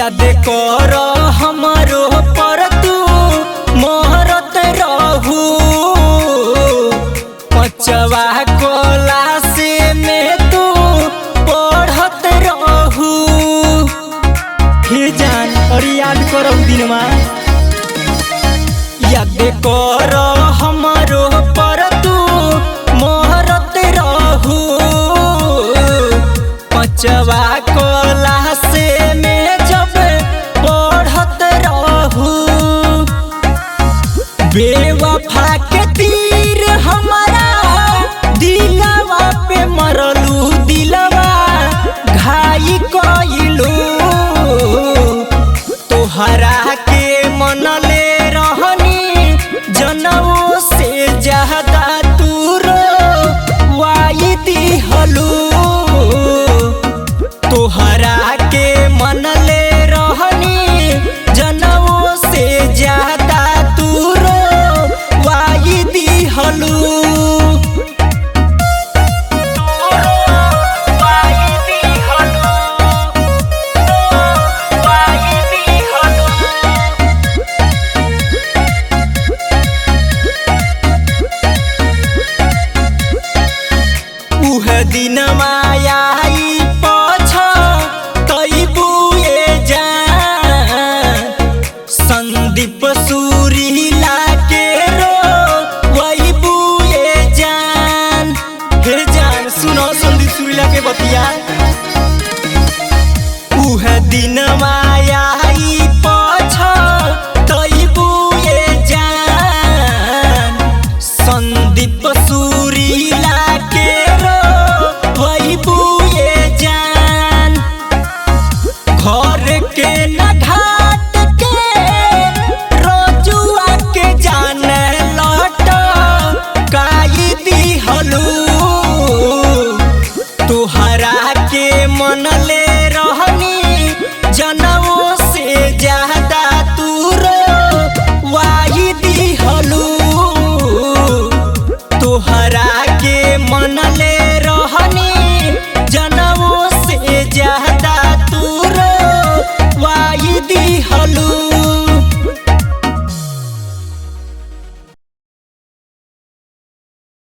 याद कर हमारो पर तू मोहरत रहू पचवा क्लास में तू पढ़त रहू। हे जान और याद करो दिनमा याद कर हमारो पर तू मोहरत रहू पचवा क्लास में जब पढ़त रहू। बेवफा के तीर हमारा दिलवा पे मरलू दिलवा घाई कइलू तोहरा के मनले रहनी जनमों से ज्यादा तू रोवाई दिहलू तोहरा के मनले रहनी जनमों से ज्यादा तू रोवाई दिहलू। दिन मायाई पछ तैबुए जान संदीप सुरीला के रो वही बुए जान। हे जान सुनो संदीप सुरीला के बतिया उह दिन मायाई पछ तैबुए जान संदीप सुरीला के घर के न घाट के रोजुआ के जाने लौट काई दिहलू तोहरा के मनले रहनी जनमों से ज्यादा तू रोवाई दिहलू तोहरा के मनले रहनी जनमों से ज्यादा तू रोवाई दिहलू।